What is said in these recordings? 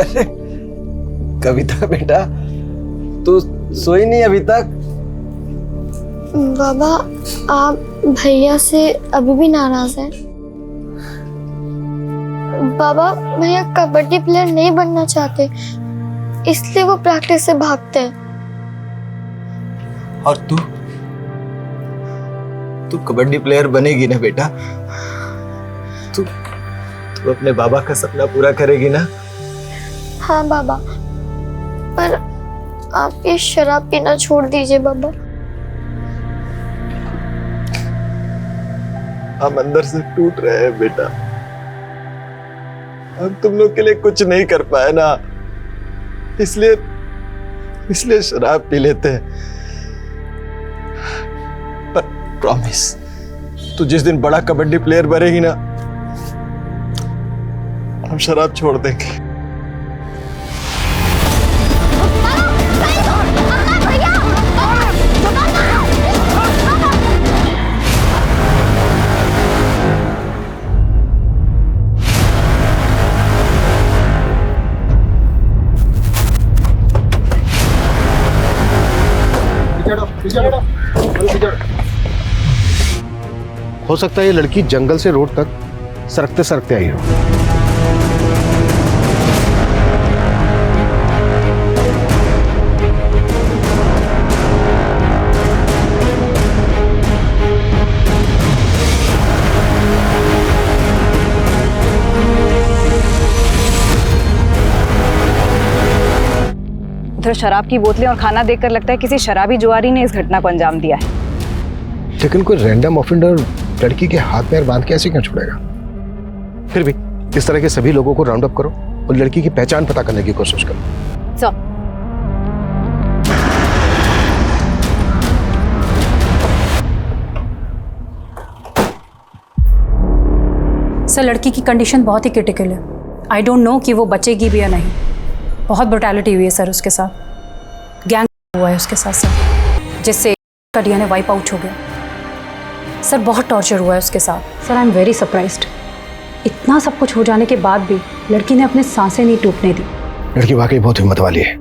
अरे कविता बेटा, तू सोई नहीं अभी तक? बाबा, आप भैया से अभी भी नाराज हैं? बाबा, भैया कबड्डी प्लेयर नहीं बनना चाहते, इसलिए वो प्रैक्टिस से भागते हैं। और तू कबड्डी प्लेयर बनेगी ना बेटा? तू अपने बाबा का सपना पूरा करेगी ना? हाँ बाबा, पर आप ये शराब पीना छोड़ दीजिए बाबा। हम अंदर से टूट रहे हैं बेटा, हम तुम लोग के लिए कुछ नहीं कर पाए ना, इसलिए शराब पी लेते हैं। पर प्रॉमिस, तू जिस दिन बड़ा कबड्डी प्लेयर बनेगी ना, हम शराब छोड़ देंगे। हो सकता है ये लड़की जंगल से रोड तक सरकते सरकते आई हो। उधर शराब की बोतलें और खाना देखकर लगता है किसी शराबी जुआरी ने इस घटना को अंजाम दिया है। लेकिन कोई रैंडम ऑफेंडर लड़की के हाथ पैर बांध के ऐसे क्यों छोड़ेगा? फिर भी इस तरह के सभी लोगों को राउंड अप करो और लड़की की पहचान पता करने की कोशिश करो। सर, लड़की की कंडीशन बहुत ही क्रिटिकल है। आई डोंट नो कि वो बचेगी भी या नहीं। बहुत ब्रुटैलिटी हुई है सर उसके साथ, गैंग हुआ है उसके साथ सर, जिससे का डीएनए वाइप आउट हो गया। सर बहुत टॉर्चर हुआ है उसके साथ। Sir I am very surprised, इतना सब कुछ हो जाने के बाद भी लड़की ने अपने सांसें नहीं टूटने दी। लड़की वाकई बहुत हिम्मत वाली है,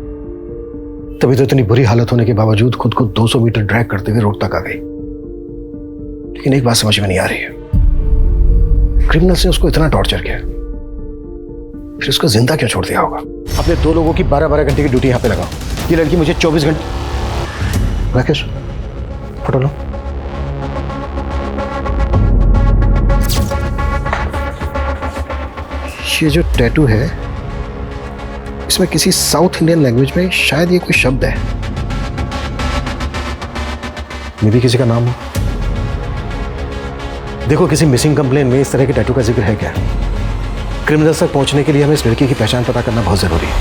तभी तो इतनी बुरी हालत होने के बावजूद खुद को 200 मीटर ड्रैग करते हुए रोड तक आ गई। लेकिन एक बात समझ में नहीं आ रही है, क्रिमिनल्स ने उसको इतना टॉर्चर किया, फिर उसको जिंदा क्यों छोड़ दिया होगा? अपने 2 लोगों की 12-12 घंटे की ड्यूटी यहाँ पे लगाओ। ये लड़की मुझे 24 घंटे। राकेश, फोटो लो। ये जो टैटू है, इसमें किसी साउथ इंडियन लैंग्वेज में शायद ये कोई शब्द है, मे भी किसी का नाम हो। देखो, किसी मिसिंग कंप्लेन में इस तरह के टैटू का जिक्र है क्या? क्रिमिनल्स तक पहुंचने के लिए हमें इस लड़की की पहचान पता करना बहुत जरूरी है।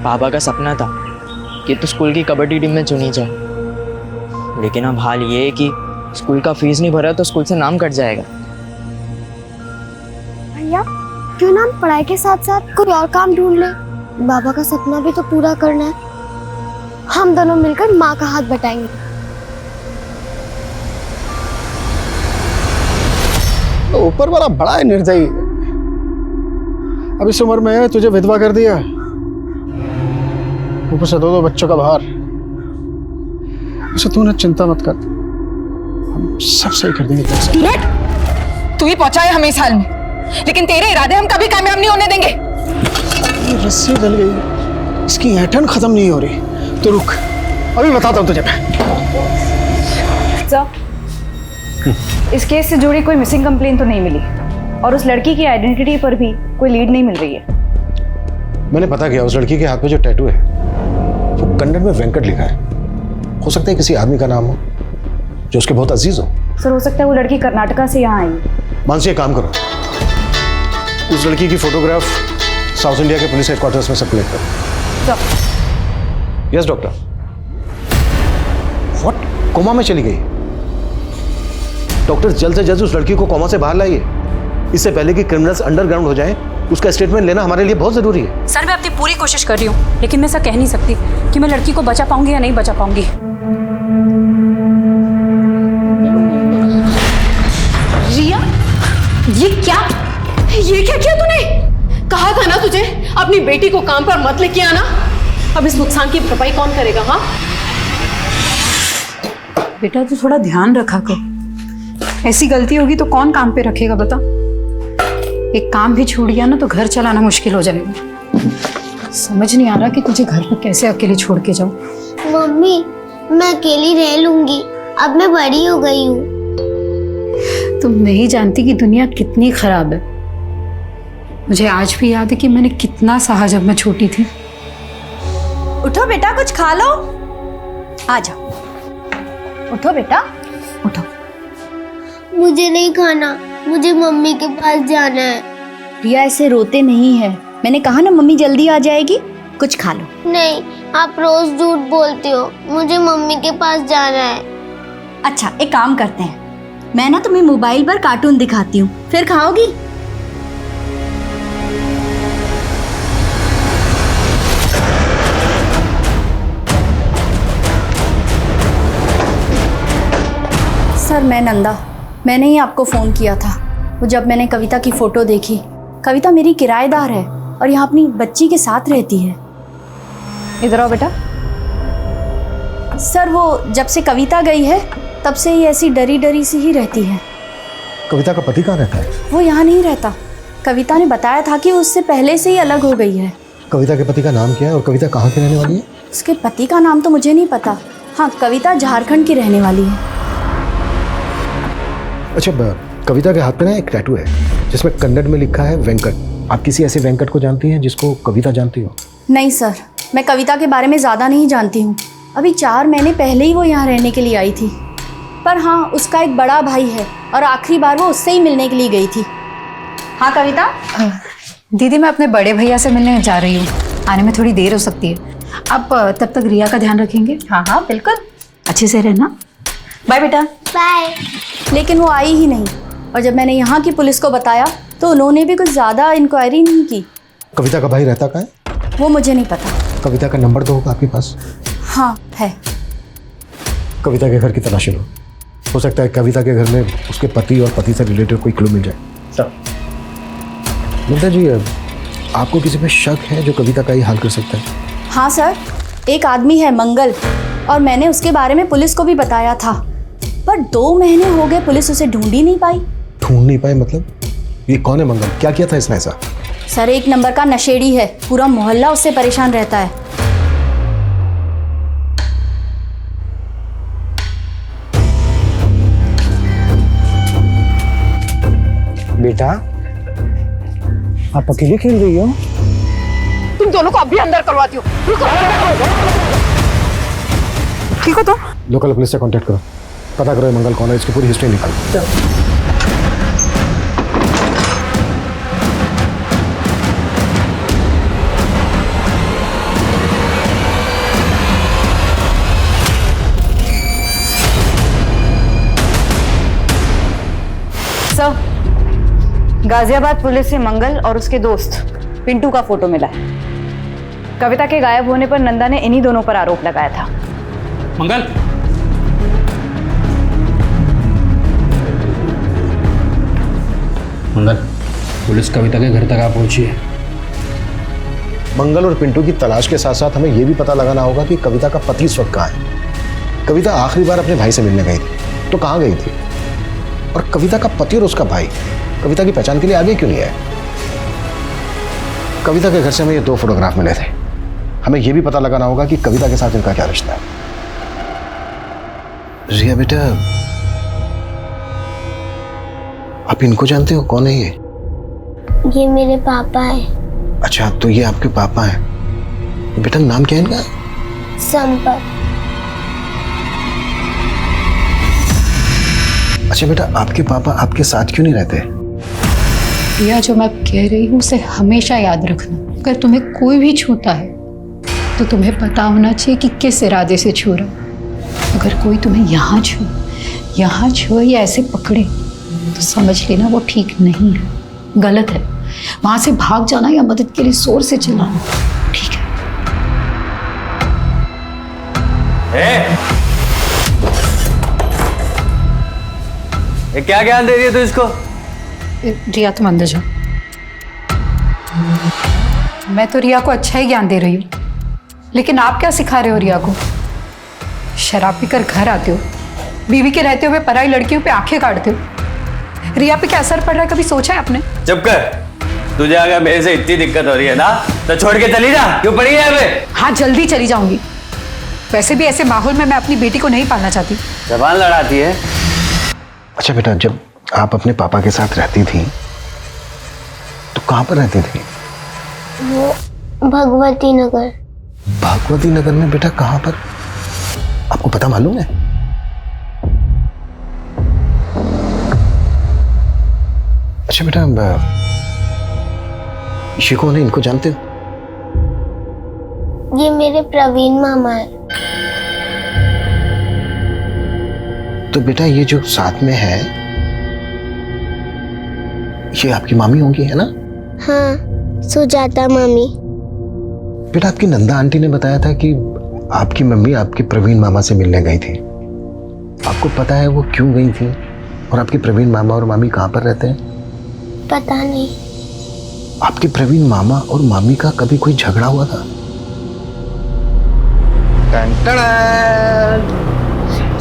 पापा का सपना था कि तो स्कूल की कबड्डी टीम में चुनी जाए, लेकिन अब हाल ये है कि स्कूल का फीस नहीं भरा तो स्कूल से नाम कट जाएगा। भैया, क्यों ना हम पढ़ाई के साथ साथ कोई और काम ढूंढ ले? बाबा का सपना भी तो पूरा करना है। हम दोनों मिलकर माँ का हाथ बटाएंगे। तो ऊपर वाला बड़ा ही निर्दयी है। अब इस उम्र में तुझे विधवा कर दिया, ऊपर से 2 बच्चों का भार। तू ना चिंता मत कर, हम सब सही कर देंगे। तू ही पहुंचा है हमें इस हाल में, लेकिन तेरे इरादे हम कभी कामयाब नहीं होने देंगे। ये रस्सी डल गई, इसकी ऐंठन खत्म नहीं हो रही। तो रुक, अभी बताता हूँ तुझे मैं। इस केस से जुड़ी कोई मिसिंग कंप्लेन तो नहीं मिली और उस लड़की की आइडेंटिटी पर भी कोई लीड नहीं मिल रही है। मैंने पता किया, उस लड़की के हाथ में जो टैटू है वो कन्नड़ में वेंकट लिखा है। हो सकता है किसी आदमी का नाम हो जो उसके बहुत अजीज हो। सर, हो सकता है वो लड़की कर्नाटका से यहाँ आई। मानसी, एक काम करो, उस लड़की की फोटोग्राफ साउथ इंडिया के पुलिस हेडक्वार्टर्स में सर्कुलेट करो। Yes doctor. व्हाट? कोमा में चली गई? डॉक्टर जल्द से जल्द उस लड़की को कोमा से बाहर लाइए, इससे पहले कि क्रिमिनल्स अंडरग्राउंड हो जाएं। उसका स्टेटमेंट लेना हमारे लिए बहुत जरूरी है। सर, मैं अपनी पूरी कोशिश कर रही हूँ, लेकिन मैं ऐसा कह नहीं सकती कि मैं लड़की को बचा पाऊंगी या नहीं बचा पाऊंगी। रिया, ये क्या किया तूने? है ना तुझे, अपनी बेटी को काम पर मत लेके आना। अब इस नुकसान की भरपाई कौन करेगा? हाँ बेटा तू थोड़ा ध्यान रखा कर, ऐसी गलती होगी तो कौन काम पे रखेगा बता। एक काम भी छूट गया ना तो घर चलाना मुश्किल हो जाएगा। समझ नहीं आ रहा कि तुझे घर पर कैसे अकेले छोड़ के जाऊं। मम्मी मैं अकेली रह लूंगी, अब मैं बड़ी हो गई हूँ। तुम नहीं जानती कि दुनिया कितनी खराब है। मुझे आज भी याद है कि मैंने कितना सहा जब मैं छोटी थी। उठो बेटा, कुछ खा लो। आ जाओ, उठो बेटा, उठो। मुझे नहीं खाना, मुझे मम्मी के पास जाना है। रिया ऐसे रोते नहीं है, मैंने कहा ना मम्मी जल्दी आ जाएगी, कुछ खा लो। नहीं, आप रोज झूठ बोलते हो, मुझे मम्मी के पास जाना है। अच्छा एक काम करते हैं, मैं ना तुम्हें मोबाइल पर कार्टून दिखाती हूँ, फिर खाओगी। सर मैं नंदा, मैंने ही आपको फ़ोन किया था। वो जब मैंने कविता की फ़ोटो देखी, कविता मेरी किराएदार है और यहाँ अपनी बच्ची के साथ रहती है। इधर आओ बेटा। सर वो जब से कविता गई है तब से ही ऐसी डरी डरी सी ही रहती है। कविता का पति कहाँ रहता है? वो यहाँ नहीं रहता, कविता ने बताया था कि उससे पहले से ही अलग हो गई है। कविता के पति का नाम क्या है और कविता कहाँ की रहने वाली है? उसके पति का नाम तो मुझे नहीं पता। हाँ, कविता झारखंड की रहने वाली है। अच्छा, कविता के हाथ पे ना एक टैटू है जिसमें कन्नड़ में लिखा है वेंकट। आप किसी ऐसे वेंकट को जानती हैं जिसको कविता जानती हो? नहीं सर, मैं कविता के बारे में ज़्यादा नहीं जानती हूँ। अभी 4 महीने पहले ही वो यहाँ रहने के लिए आई थी। पर हाँ, उसका एक बड़ा भाई है और आखिरी बार वो उससे ही मिलने के लिए गई थी। हाँ कविता। दीदी मैं अपने बड़े भैया से मिलने जा रही हूँ, आने में थोड़ी देर हो सकती है। आप तब तक रिया का ध्यान रखेंगे? हाँ हाँ बिल्कुल, अच्छे से रहना। बाय बेटा। बाय। लेकिन वो आई ही नहीं, और जब मैंने यहाँ की पुलिस को बताया तो उन्होंने भी कुछ ज़्यादा इंक्वायरी नहीं की। कविता का भाई रहता कहाँ है? वो मुझे नहीं पता। कविता का नंबर तो होगा आपके पास? हाँ है। कविता के घर की तलाशी लो, हो सकता है कविता के घर में उसके पति और पति से रिलेटेड कोई क्लू मिल जाए। सर मिंदा जी, आपको किसी पे शक है जो कविता का ही हाल कर सकता है? हाँ सर, एक आदमी है मंगल, और मैंने उसके बारे में पुलिस को भी बताया था, पर 2 महीने हो गए पुलिस उसे ढूंढ ही नहीं पाई। ढूंढ नहीं पाए मतलब? ये कौन है मंगल? क्या किया था इसने ऐसा? सर 1 नंबर का नशेड़ी है, पूरा मोहल्ला उससे परेशान रहता है। बेटा आप अकेले खेल रही हो? तुम दोनों को अभी अंदर करवाती हो। ठीक हो तुम? लोकल पुलिस से कांटेक्ट करो, पता करो ये मंगल कौन है, इसकी पूरी हिस्ट्री निकालो। सर, गाजियाबाद पुलिस से मंगल और उसके दोस्त पिंटू का फोटो मिला है। कविता के गायब होने पर नंदा ने इन्हीं दोनों पर आरोप लगाया था। मंगल, मंगल, पुलिस कविता के घर तक आ पहुंची है। मंगल और पिंटू की तलाश के साथ साथ हमें यह भी पता लगाना होगा कि कविता का पति इस वक्त कहाँ है। कविता आखिरी बार अपने भाई से मिलने गई थी तो कहाँ गई थी, और कविता का पति और उसका भाई कविता की पहचान के लिए आगे क्यों नहीं आए? कविता के घर से हमें ये 2 फोटोग्राफ मिले थे, हमें यह भी पता लगाना होगा कि कविता के साथ इनका क्या रिश्ता है। रिया बेटा, आप इनको जानते हो? कौन है ये? ये मेरे पापा है। अच्छा, तो ये आपके पापा हैं। बेटा नाम क्या है इनका? संपत। अच्छा बेटा, आपके पापा आपके साथ क्यों नहीं रहते? रिया जो मैं कह रही हूँ उसे हमेशा याद रखना। अगर तुम्हें कोई भी छूता है तो तुम्हें पता होना चाहिए कि किस इरादे से छू रहा। अगर कोई तुम्हें यहाँ छू या ऐसे पकड़े तो समझ लेना वो ठीक नहीं है, गलत है। वहां से भाग जाना या मदद के लिए जोर से चिल्लाना ठीक है। ये क्या ज्ञान दे रही है तू इसको? रिया तुम अंदर जाओ। मैं तो रिया को अच्छा ही ज्ञान दे रही हूँ, लेकिन आप क्या सिखा रहे हो रिया को? शराब पीकर घर आते हो, बीवी के रहते हुए पराई लड़कियों पे आंखें काटते हो। रिया पे क्या असर पड़ रहा है, कभी सोचा है आपने? चुप कर। तुझे अगर मेरे से इतनी दिक्कत हो रही है ना तो छोड़ के चली जा। क्यों पड़ी है यहाँ पे? हाँ, जल्दी चली जाऊंगी। वैसे भी ऐसे माहौल में मैं अपनी बेटी को नहीं पालना चाहती। जबान लड़ाती है। अच्छा बेटा, जब आप अपने पापा के साथ रहती थी तो कहाँ पर रहती थी? वो भगवती नगर। भगवती नगर में बेटा कहाँ पर? आपको पता मालूम है? अच्छा बेटा, ये कौन है, इनको जानते हो? ये मेरे प्रवीण मामा है। तो बेटा ये जो साथ में है ये आपकी मामी होंगी, है ना? हाँ, सुजाता मामी। बेटा आपकी नंदा आंटी ने बताया था कि आपकी मम्मी आपके प्रवीण मामा से मिलने गई थी। आपको पता है वो क्यों गई थी और आपके प्रवीण मामा और मामी कहाँ पर रहते हैं? पता नहीं। आपके प्रवीण मामा और मामी का कभी कोई झगड़ा हुआ था?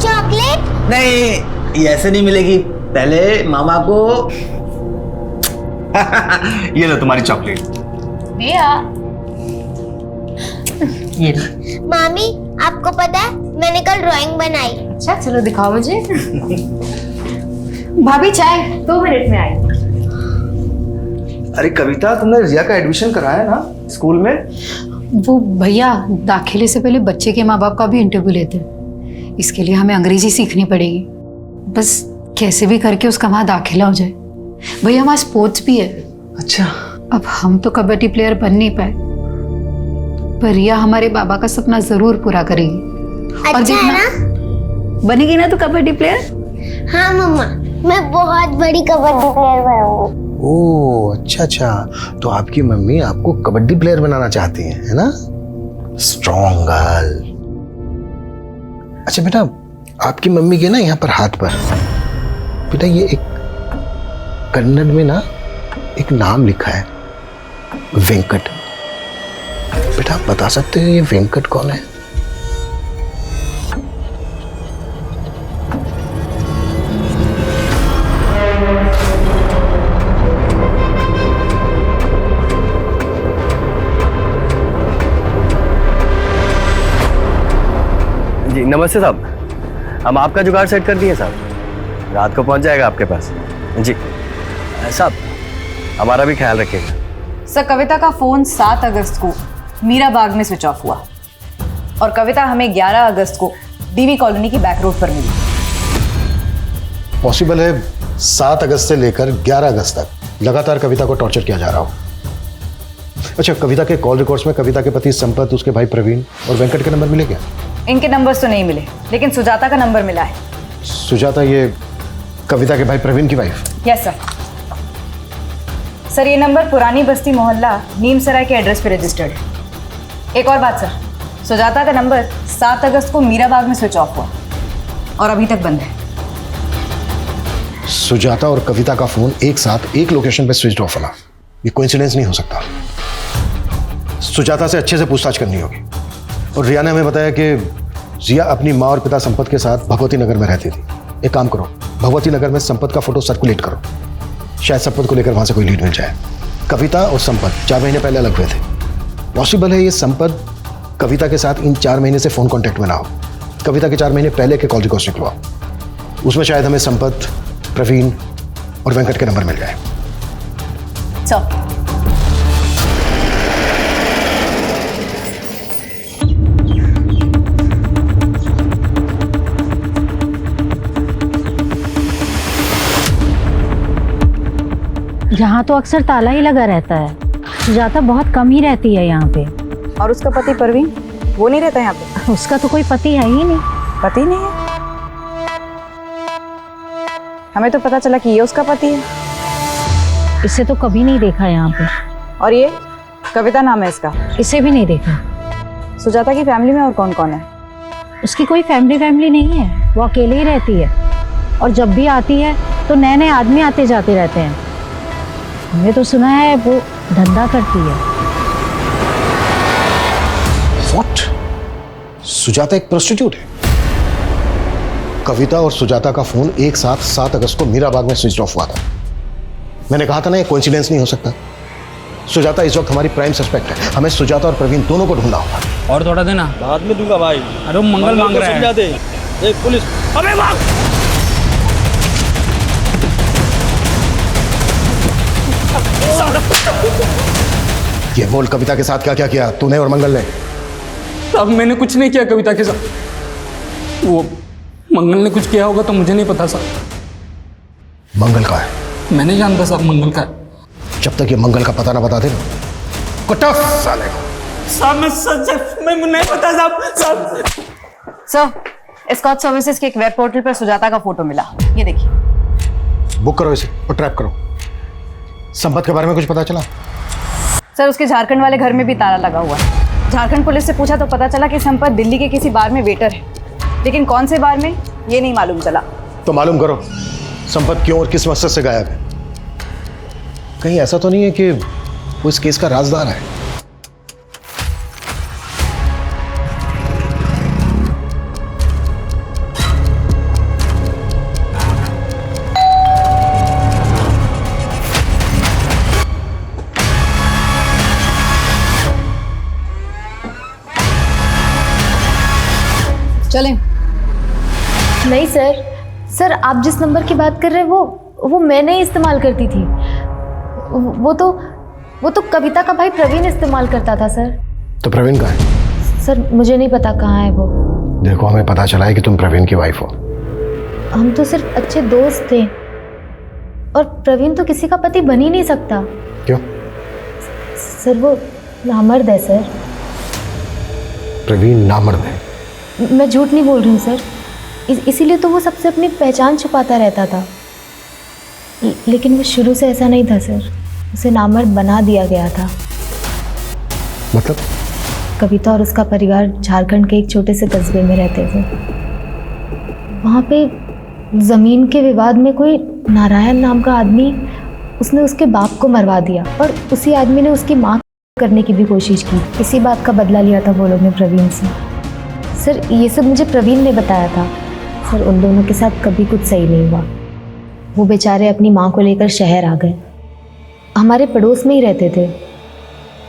चॉकलेट? नहीं, ये ऐसे नहीं मिलेगी। पहले मामा को ये लो तुम्हारी चॉकलेट। ये मामी, आपको पता है मैंने कल ड्राइंग बनाई। अच्छा, चलो दिखाओ मुझे। भाभी चाय 2 मिनट में आई। अरे कविता, तुमने रिया का एडमिशन कराया ना स्कूल में? वो भैया दाखिले से पहले बच्चे के माँ बाप का भी इंटरव्यू लेते हैं। इसके लिए हमें अंग्रेजी सीखनी पड़ेगी। बस कैसे भी करके उसका वहाँ दाखिला हो जाए। भैया वहाँ स्पोर्ट्स भी है। अच्छा। अब हम तो कबड्डी प्लेयर बन नहीं पाए, पर रिया हमारे बाबा का सपना जरूर पूरा करेगी। और अच्छा है ना? बनेगी ना तो कबड्डी प्लेयर? हाँ मम्मा, मैं बहुत बड़ी कबड्डी प्लेयर बनूंगी। ओह अच्छा, तो आपकी मम्मी आपको कबड्डी प्लेयर बनाना चाहती है ना? Strong girl. अच्छा बेटा, आपकी मम्मी के ना यहाँ पर हाथ पर बेटा ये एक कन्नड़ में ना एक नाम लिखा है, वेंकट। बेटा आप बता सकते हो ये वेंकट कौन है? जी नमस्ते साहब, हम आपका जुगाड़ सेट कर दिए साहब, रात को पहुंच जाएगा आपके पास। जी साहब, हमारा भी ख्याल रखिएगा। सर, कविता का फोन 7 अगस्त को मीरा बाग में स्विच ऑफ हुआ और कविता हमें 11 अगस्त को डीवी कॉलोनी की बैक रोड पर मिली। पॉसिबल है 7 अगस्त से लेकर 11 अगस्त तक लगातार कविता को टॉर्चर किया जा रहा हो। अच्छा, कविता के कॉल रिकॉर्ड्स में कविता के पति संपत, उसके भाई प्रवीण और वेंकट के नंबर मिले क्या? इनके नंबर्स तो नहीं मिले, लेकिन सुजाता का नंबर मिला है। सुजाता ये कविता के भाई प्रवीण की वाइफ? Yes sir. सर, ये नंबर पुरानी बस्ती मोहल्ला नीमसराय के एड्रेस पे रजिस्टर्ड है। एक और बात सर, सुजाता का नंबर 7 अगस्त को मीरा बाग में स्विच ऑफ हुआ और अभी तक बंद है। सुजाता और कविता का फोन एक साथ एक लोकेशन पे स्विच ऑफ होना, ये कोइंसिडेंस नहीं हो सकता। सुजाता से अच्छे से पूछताछ करनी होगी। और रिया ने हमें बताया कि रिया अपनी माँ और पिता संपत के साथ भगवती नगर में रहती थी। एक काम करो, भगवती नगर में संपत का फोटो सर्कुलेट करो, शायद संपत को लेकर वहां से कोई लीड मिल जाए। कविता और संपत 4 महीने पहले अलग हुए थे। पॉसिबल है ये संपत कविता के साथ इन 4 महीने से फोन कांटेक्ट में ना हो। कविता के 4 महीने पहले के कॉल रिकॉर्ड्स निकलवाओ, उसमें शायद हमें संपत, प्रवीण और वेंकट के नंबर मिल जाए। सर, यहाँ तो अक्सर ताला ही लगा रहता है। सुजाता बहुत कम ही रहती है यहाँ पे। और उसका पति परवीन, वो नहीं रहता यहाँ पे? उसका तो कोई पति है ही नहीं। पति नहीं है? हमें तो पता चला कि ये उसका पति है। इसे तो कभी नहीं देखा यहाँ पे। और ये कविता नाम है इसका? इसे भी नहीं देखा। सुजाता की फैमिली में और कौन कौन है? उसकी कोई फैमिली नहीं है, वो अकेले ही रहती है। और जब भी आती है तो नए नए आदमी आते जाते रहते हैं। हमने तो सुना है वो धंधा करती है। सुजाता एक प्रोस्टिट्यूट है। कविता और सुजाता का फोन एक साथ 7 अगस्त को मीराबाग में स्विच ऑफ हुआ था। मैंने कहा था ना, ये कोइंसिडेंस नहीं हो सकता। सुजाता इस वक्त हमारी प्राइम सस्पेक्ट है। हमें सुजाता और प्रवीण दोनों को ढूंढना होगा। और थोड़ा देना। बाद में दूंगा भाई। अरे वो मंगल मांग रहा है। दे पुलिस। अबे भाग। ये बोल, कविता के साथ क्या क्या किया तूने और मंगल ने? साहब मैंने कुछ नहीं किया कविता के साथ। वो मंगल ने कुछ किया होगा तो मुझे नहीं पता साहब। मंगल का है? मैं नहीं जानता साहब मंगल का है। जब तक ये मंगल का पता ना बता दे ना, कुटफ साले को। साहब मैं नहीं पता साहब। सर, स्कॉच सर्विसेज के एक वेब पोर्टल पर सुजाता का फोटो मिला, ये देखिए। बुक करो इसे और ट्रैप करो। संपत के बारे में कुछ पता चला? सर, उसके झारखंड वाले घर में भी ताला लगा हुआ है। झारखंड पुलिस से पूछा तो पता चला कि संपत दिल्ली के किसी बार में वेटर है, लेकिन कौन से बार में ये नहीं मालूम चला। तो मालूम करो संपत क्यों और किस मकसद से गायब है। कहीं ऐसा तो नहीं है कि वो इस केस का राजदार है? चलें। नहीं सर, आप जिस नंबर की बात कर रहे हैं वो मैं नहीं इस्तेमाल करती थी। वो तो कविता का भाई प्रवीण इस्तेमाल करता था सर। तो प्रवीण कहाँ है? सर मुझे नहीं पता कहाँ है वो। देखो, हमें पता चला है कि तुम प्रवीण की वाइफ हो। हम तो सिर्फ अच्छे दोस्त थे, और प्रवीण तो किसी का पति बन ही नहीं सकता। क्यों? सर वो नामर्द है सर। प्रवीण नामर्द है? मैं झूठ नहीं बोल रही हूँ सर, इसीलिए तो वो सबसे अपनी पहचान छुपाता रहता था। लेकिन वो शुरू से ऐसा नहीं था सर, उसे नामर्द बना दिया गया था। मतलब? कविता और उसका परिवार झारखंड के एक छोटे से कस्बे में रहते थे। वहाँ पे ज़मीन के विवाद में कोई नारायण नाम का आदमी, उसने उसके बाप को मरवा दिया, और उसी आदमी ने उसकी माँ करने की भी कोशिश की। इसी बात का बदला लिया था वो लोग ने प्रवीण से। सर ये सब मुझे प्रवीण ने बताया था। सर उन दोनों के साथ कभी कुछ सही नहीं हुआ। वो बेचारे अपनी माँ को लेकर शहर आ गए। हमारे पड़ोस में ही रहते थे।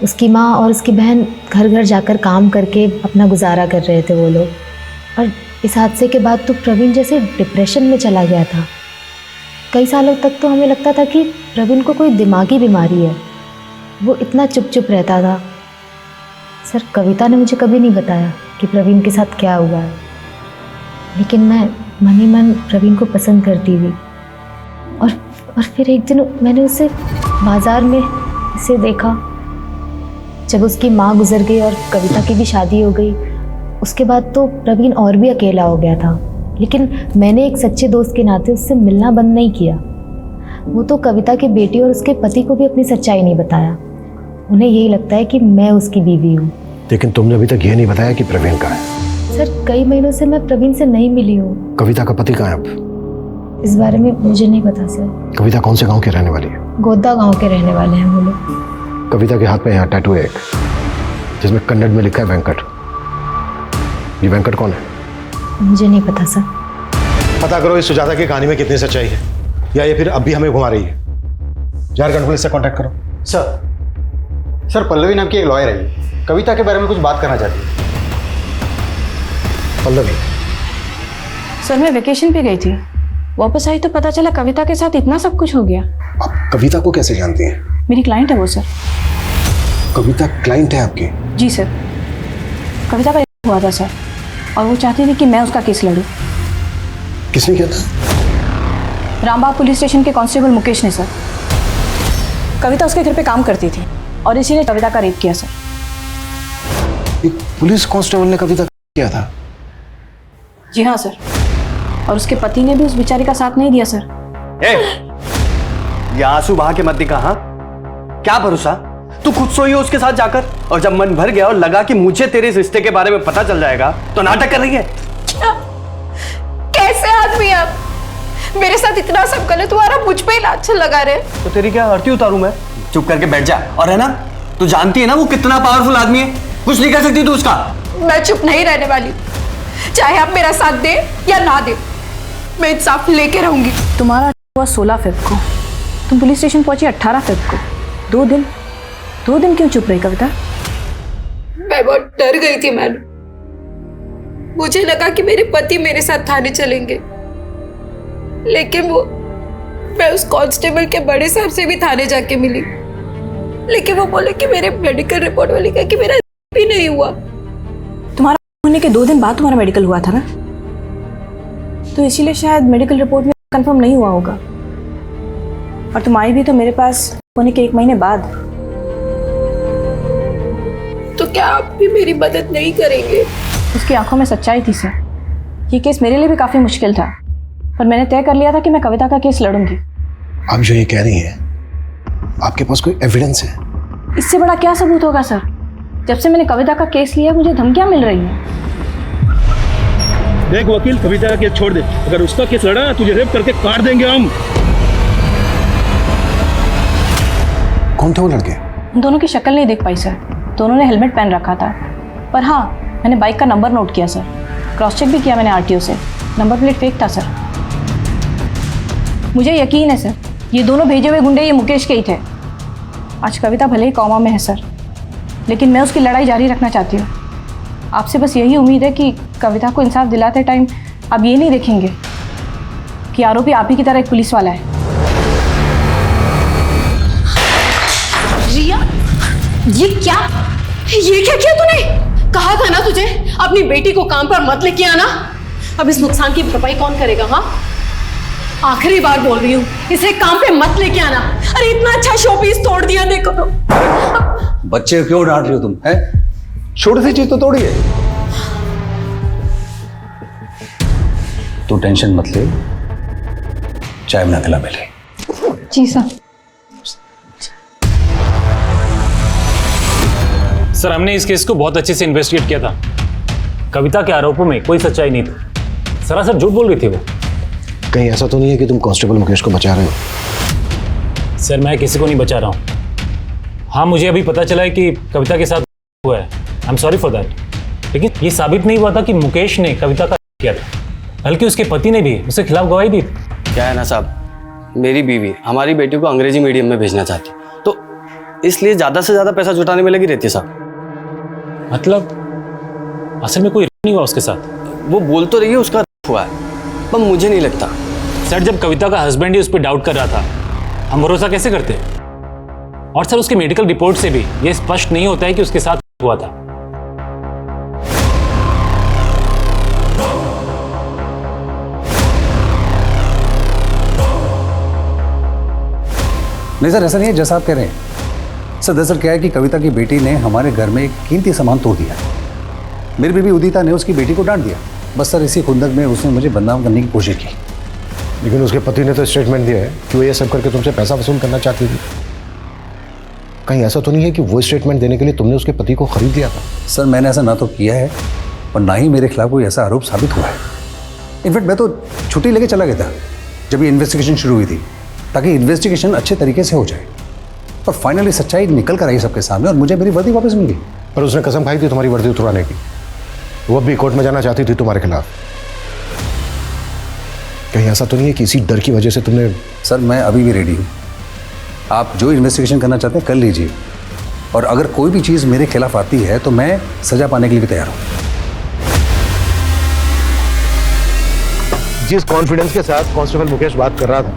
उसकी माँ और उसकी बहन घर घर जाकर काम करके अपना गुजारा कर रहे थे वो लोग। और इस हादसे के बाद तो प्रवीण जैसे डिप्रेशन में चला गया था। कई सालों तक तो हमें लगता था कि प्रवीण को कोई दिमागी बीमारी है। वो इतना चुप चुप रहता था। सर कविता ने मुझे कभी नहीं बताया कि प्रवीण के साथ क्या हुआ है, लेकिन मैं मन ही मन प्रवीण को पसंद करती थी। और फिर एक दिन मैंने उसे बाजार में इसे देखा। जब उसकी माँ गुजर गई और कविता की भी शादी हो गई, उसके बाद तो प्रवीण और भी अकेला हो गया था। लेकिन मैंने एक सच्चे दोस्त के नाते उससे मिलना बंद नहीं किया। वो तो कविता के बेटी और उसके पति को भी अपनी सच्चाई नहीं बताया। उन्हें यही लगता है कि मैं उसकी बीवी हूँ। लेकिन तुमने अभी तक ये नहीं बताया कि प्रवीण कहाँ है। सर कई महीनों से मैं प्रवीण से नहीं मिली हूँ। कविता का पति कहाँ है अब? इस बारे में मुझे नहीं पता सर। कविता कौन से गांव के रहने वाली है? गोदा गांव के रहने वाले हैं वो लोग। कविता के हाथ में यहाँ टैटू है एक, जिसमें कन्नड़ में लिखा है वेंकट। ये वेंकट कौन है? मुझे नहीं पता सर। पता करो इस सुजाता की कहानी में कितनी सच्चाई है, या ये फिर अब भी हमें घुमा रही है। झारखंड पुलिस से कांटेक्ट करो। सर पल्लवी नाम की एक लॉयर है, कविता के बारे में कुछ बात करना चाहती है। पल्लवी? सर मैं वेकेशन पे गई थी, वापस आई तो पता चला कविता के साथ इतना सब कुछ हो गया। आप कविता को कैसे जानती हैं? मेरी क्लाइंट है वो सर। कविता क्लाइंट है आपकी? जी सर। कविता का हुआ था सर, और वो चाहती थी कि मैं उसका केस लड़ूं। किसने किया था? रामबाग पुलिस स्टेशन के कांस्टेबल मुकेश ने सर। कविता उसके घर पे काम करती थी और इसी ने कविता का रेप किया सर। एक पुलिस कांस्टेबल ने कविता किया था? जी हाँ सर, और उसके पति ने भी उस बेचारी का साथ नहीं दिया सर। ये आंसू बहा के मत दिखा। हाँ क्या भरोसा, तू खुद सोई हो उसके साथ जाकर, और जब मन भर गया और लगा कि मुझे तेरे इस रिश्ते के बारे में पता चल जाएगा तो नाटक कर रही है। कैसे आदमी आप, मेरे साथ इतना सब गलत हुआ और मुझ पे इलाज लगा रहे। तो तेरी क्या आरती उतारूं मैं? चुप करके बैठ जा। और है ना, तू जानती है ना वो कितना पावरफुल आदमी है, कुछ नहीं कर सकती तू उसका। मैं चुप नहीं रहने वाली, चाहे आप मेरा साथ दे या ना दे, मैं इंसाफ लेके रहूंगी। तुम्हारा हुआ 16 फ़रवरी को, तुम पुलिस स्टेशन पहुंची 18 फरवरी को। 2 दिन क्यों चुप रही कविता? मैं बहुत डर गई थी मैडम। मुझे लगा कि मेरे पति मेरे साथ थाने चलेंगे, लेकिन मैं उस कांस्टेबल के बड़े साहब से भी थाने जाके मिली, लेकिन वो बोले कि मेरे मेडिकल रिपोर्ट वाली का कि मेरा भी नहीं हुआ। तुम्हारा होने के 2 दिन बाद तुम्हारा मेडिकल हुआ था ना, तो इसीलिए शायद मेडिकल रिपोर्ट में कंफर्म नहीं हुआ होगा। और तुम आई भी तो मेरे पास होने के 1 महीने बाद। तो क्या आप भी मेरी मदद नहीं करेंगे? उसकी आंखों में सच्चाई थी सर। ये केस मेरे लिए भी काफ़ी मुश्किल था, पर मैंने तय कर लिया था कि मैं कविता का केस लड़ूंगी। आप जो ये कह रही हैं, आपके पास कोई एविडेंस है? इससे बड़ा क्या सबूत होगा सर? जब से मैंने कविता का केस लिया मुझे धमकियां मिल रही हैं। देख वकील, कविता का केस छोड़ दे। अगर उसका केस लड़ा तुझे रेप करके काट देंगे हम। कौन थे वो लड़के? उन दोनों की शक्ल नहीं देख पाई सर। दोनों ने हेलमेट पहन रखा था, पर हाँ मैंने बाइक का नंबर नोट किया सर। क्रॉस चेक भी किया मैंने आरटीओ से, नंबर प्लेट फेक था सर। मुझे यकीन है सर, ये दोनों भेजे हुए गुंडे ये मुकेश के ही थे। आज कविता भले ही कॉमा में है सर, लेकिन मैं उसकी लड़ाई जारी रखना चाहती हूँ। आपसे बस यही उम्मीद है कि कविता को इंसाफ दिलाते टाइम आप ये नहीं देखेंगे कि आरोपी आप ही की तरह एक पुलिस वाला है। रिया, ये क्या किया तूने? कहा था ना तुझे अपनी बेटी को काम पर मत लेके आना। अब इस नुकसान की भरपाई कौन करेगा? हाँ, आखिरी बार बोल रही हूँ, इसे काम पे मत लेके आना। अरे इतना अच्छा शोपीस तोड़ दिया, देखो तो। बच्चे क्यों डांट रही हो तुम? है छोटी सी चीज तो तोड़ी है। तू टेंशन मत ले, चाय बना के ला मेरे। जी सर। सर, हमने इस केस को बहुत अच्छे से इन्वेस्टिगेट किया था। कविता के आरोपों में कोई सच्चाई नहीं थी, सरासर झूठ बोल रही थी वो। कहीं ऐसा तो नहीं है कि तुम कांस्टेबल मुकेश को बचा रहे हो? सर, मैं किसी को नहीं बचा रहा हूँ। हाँ, मुझे अभी पता चला है कि कविता के साथ हुआ है। I am sorry for that. लेकिन ये साबित नहीं हुआ था कि मुकेश ने कविता का किया था, बल्कि उसके पति ने भी उसके खिलाफ गवाही दी। क्या है ना साहब, मेरी बीवी हमारी बेटी को अंग्रेजी मीडियम में भेजना चाहती, तो इसलिए ज़्यादा से ज़्यादा पैसा जुटाने में लगी रहती है साहब। मतलब असल में कोई नहीं हुआ उसके साथ? वो बोल तो रही है उसका हुआ है, पर मुझे नहीं लगता। सर, जब कविता का हस्बैंड ही उस पर डाउट कर रहा था, हम भरोसा कैसे करते? और सर, उसके मेडिकल रिपोर्ट से भी ये स्पष्ट नहीं होता है कि उसके साथ हुआ था। नहीं सर, ऐसा नहीं है जैसा आप कह रहे हैं। सर दरअसल क्या है कि कविता की बेटी ने हमारे घर में एक कीमती सामान तोड़ दिया। मेरी बीवी उदिता ने उसकी बेटी को डांट दिया। बस सर इसी खुंदक में उसने मुझे बदनाम करने की कोशिश की। लेकिन उसके पति ने तो स्टेटमेंट दिया है कि वो ये सब करके तुमसे पैसा वसूल करना चाहती थी। कहीं ऐसा तो नहीं है कि वो स्टेटमेंट देने के लिए तुमने उसके पति को खरीद लिया था? सर मैंने ऐसा ना तो किया है और ना ही मेरे खिलाफ कोई ऐसा आरोप साबित हुआ है। इनफैक्ट मैं तो छुट्टी लेके चला गया था जब ये इन्वेस्टिगेशन शुरू हुई थी, ताकि इन्वेस्टिगेशन अच्छे तरीके से हो जाए। और फाइनली सच्चाई निकल कर आई सबके सामने और मुझे मेरी वर्दी वापस मिल गई। पर उसने कसम खाई थी तुम्हारी वर्दी उतरवाने की। वो भी कोर्ट में जाना चाहती थी तुम्हारे खिलाफ। कहीं ऐसा तो नहीं है कि इसी डर की वजह से तुमने? सर मैं अभी भी रेडी हूँ। आप जो इन्वेस्टिगेशन करना चाहते हैं कर लीजिए, और अगर कोई भी चीज़ मेरे खिलाफ आती है तो मैं सजा पाने के लिए भी तैयार हूँ। जिस कॉन्फिडेंस के साथ कांस्टेबल मुकेश बात कर रहा था,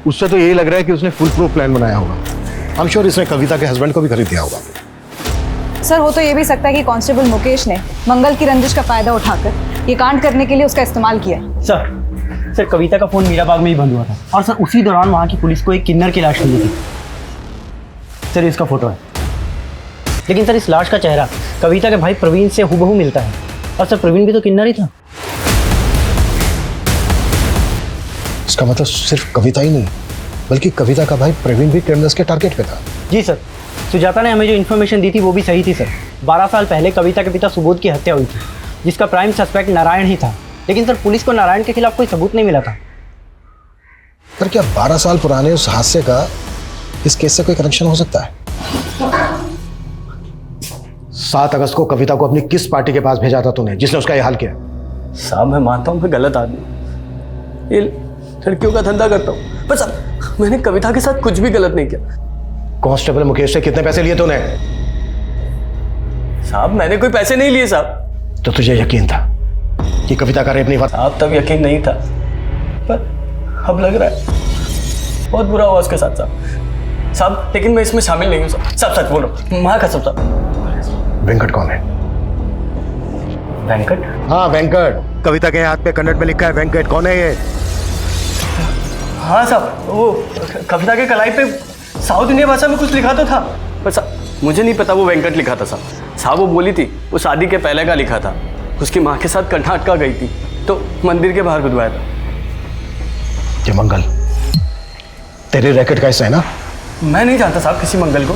उससे तो यही लग रहा है कि उसने फुल प्रूफ प्लान बनाया होगा। आई एम श्योर इसने कविता के हस्बैंड को भी खरीद दिया होगा। सर हो तो ये भी सकता है कि कांस्टेबल मुकेश ने मंगल की रंजिश का फायदा उठाकर ये कांड करने के लिए उसका इस्तेमाल किया। सर कविता का फ़ोन मीरा बाग में ही बंद हुआ था, और सर उसी दौरान वहाँ की पुलिस को एक किन्नर की लाश मिली थी। सर इसका फोटो है, लेकिन सर इस लाश का चेहरा कविता के भाई प्रवीण से हूबहू मिलता है। और सर प्रवीण भी तो किन्नर ही था। इसका मतलब सिर्फ कविता ही नहीं, बल्कि कविता का भाई प्रवीण भी क्रिमिनल्स के टारगेट पे था। जी सर, सुजाता ने हमें जो इन्फॉर्मेशन दी थी वो भी सही थी सर। 12 साल पहले कविता के पिता सुबोध की हत्या हुई थी, जिसका प्राइम सस्पेक्ट नारायण ही था। लेकिन सर पुलिस को नारायण के खिलाफ कोई सबूत नहीं मिला था। पर क्या 12 साल पुराने उस हादसे का इस केस से कोई कनेक्शन हो सकता है? 7 अगस्त को कविता को अपनी किस पार्टी के पास भेजा था तूने जिसने उसका यह हाल किया? साहब मैं मानता हूँ मैं गलत आदमी, ये लड़कियों का धंधा करता हूँ, पर साहब मैंने कविता के साथ कुछ भी गलत नहीं किया। कांस्टेबल मुकेश से कितने पैसे लिए तूने? साहब मैंने कोई पैसे नहीं लिए साहब। तो तुझे यकीन था कि कविता का रेप नहीं हुआ? साहब तब यकीन नहीं था, पर अब लग रहा है बहुत बुरा हुआ उसके साथ साहब। लेकिन मैं इसमें शामिल नहीं हूँ साहब, सच बोलो, माँ कसम साहब। वेंकट कौन है? वेंकट? हाँ वेंकट, कविता के हाथ पे कन्नड़ में लिखा है वेंकट, कौन है ये? हाँ साहब, वो कविता के कलाई पे साउथ इंडिया भाषा में कुछ लिखा तो था, पर साहब मुझे नहीं पता वो वेंकट लिखा था साहब। वो बोली थी वो शादी के पहले का लिखा था, उसकी माँ के साथ कर्नाटका गई थी तो मंदिर के बाहर बुधवाया था। ये मंगल तेरे रैकेट का हिस्सा है ना? मैं नहीं जानता साहब किसी मंगल को।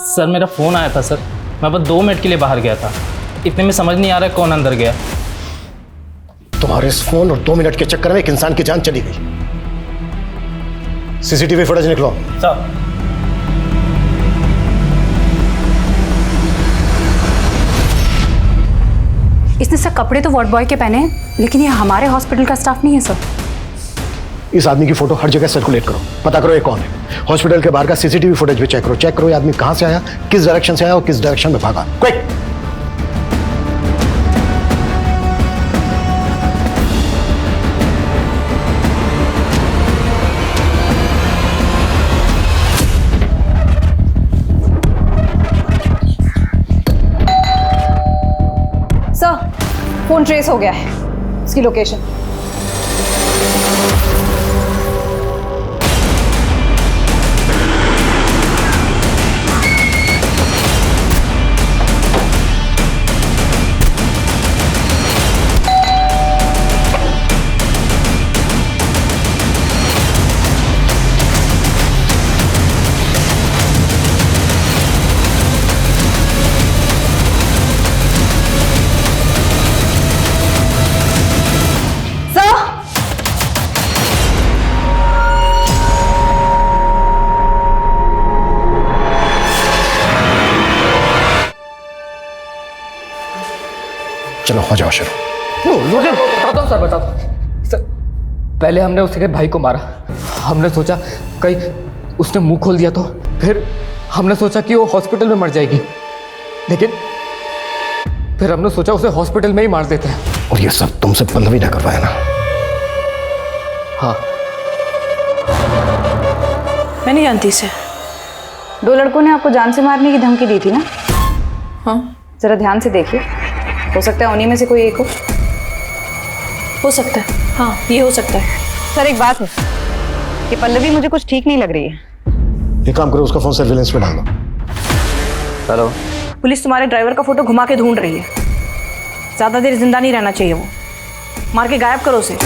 सर मेरा फ़ोन आया था सर, मैं बस 2 मिनट के लिए बाहर गया था, इतने में समझ नहीं आ रहा है कौन अंदर गया। तुम्हारे इस फोन और 2 मिनट के चक्कर में एक इंसान की जान चली गई। सीसीटीवी फुटेज निकलो। सर इसने सर कपड़े तो वार्ड बॉय के पहने हैं, लेकिन ये हमारे हॉस्पिटल का स्टाफ नहीं है सर। इस आदमी की फोटो हर जगह सर्कुलेट करो, पता करो ये कौन है। हॉस्पिटल के बाहर का सीसीटीवी फुटेज भी चेक करो ये आदमी कहां से आया, किस डायरेक्शन से आया और किस डायरेक्शन में भागा। क्विक! सर फोन ट्रेस हो गया है, इसकी लोकेशन। चलो हो जाओ शुरू। बताता हूँ सर, बताता हूँ सर। पहले हमने उसके भाई को मारा, हमने सोचा कहीं उसने मुंह खोल दिया तो, फिर हमने सोचा कि वो हॉस्पिटल में मर जाएगी, लेकिन फिर हमने सोचा उसे हॉस्पिटल में ही मार देते हैं। और ये सब तुमसे पल्लवी ना करवाया ना? हाँ। मैं नहीं जानती इसे। 2 लड़कों ने आपको जान से मारने की धमकी दी थी ना? हाँ। जरा ध्यान से देखिए, हो सकता है उन्हीं में से कोई एक हो सकता है। हाँ ये हो सकता है। सर एक बात है कि पल्लवी मुझे कुछ ठीक नहीं लग रही है। एक काम करो, उसका फोन सर्विलेंस पे डाल दो। हेलो, पुलिस तुम्हारे ड्राइवर का फोटो घुमा के ढूंढ रही है, ज्यादा देर जिंदा नहीं रहना चाहिए, वो मार के गायब करो उसे।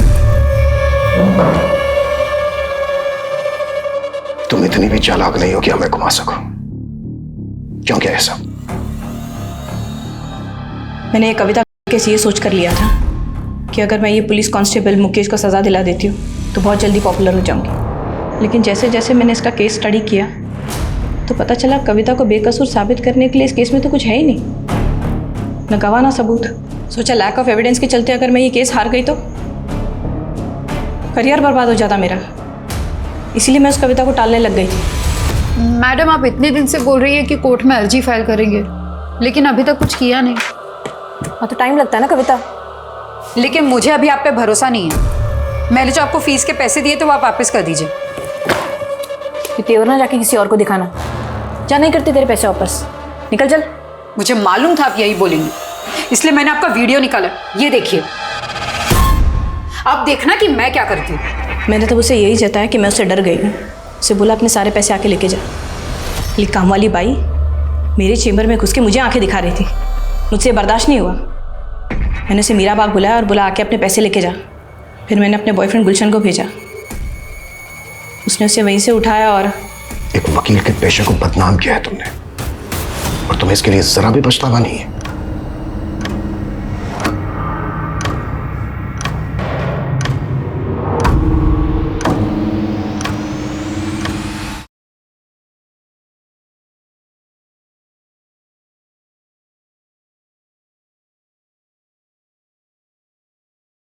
तुम इतनी भी चालाक नहीं हो कि हमें घुमा सको। क्यों क्या है सब? मैंने ये कविता केस ये सोच कर लिया था कि अगर मैं ये पुलिस कांस्टेबल मुकेश को सज़ा दिला देती हूँ तो बहुत जल्दी पॉपुलर हो जाऊंगी। लेकिन जैसे जैसे मैंने इसका केस स्टडी किया तो पता चला कविता को बेकसूर साबित करने के लिए इस केस में तो कुछ है ही नहीं, न गवाह ना सबूत। सोचा लैक ऑफ एविडेंस के चलते अगर मैं ये केस हार गई तो करियर बर्बाद हो जाता मेरा, इसीलिए मैं उस कविता को टालने लग गई थी। मैडम आप इतने दिन से बोल रही है कि कोर्ट में अर्जी फाइल करेंगे, लेकिन अभी तक कुछ किया नहीं। हाँ तो टाइम लगता है ना कविता। लेकिन मुझे अभी आप पे भरोसा नहीं है। मैंने जो आपको फीस के पैसे दिए तो वो आप वापस कर दीजिए। तेवर ना जाके किसी और को दिखाना, जा नहीं करते तेरे पैसे वापस, निकल चल। मुझे मालूम था आप यही बोलेंगे, इसलिए मैंने आपका वीडियो निकाला, ये देखिए। आप देखना कि मैं क्या करती हूँ। मैंने तो उसे यही जताया कि मैं उससे डर गई हूँ, उसे बोला अपने सारे पैसे आके लेके जा। लेकिन काम वाली बाई मेरे चेम्बर में घुस के मुझे आंखें दिखा रही थी, मुझसे बर्दाश्त नहीं हुआ। मैंने उसे मीरा बाग बुलाया और बोला आके अपने पैसे लेके जा, फिर मैंने अपने बॉयफ्रेंड गुलशन को भेजा, उसने उसे वहीं से उठाया और एक वकील के पेशे को बदनाम किया है तुमने, और तुम्हें इसके लिए जरा भी पछतावा नहीं है।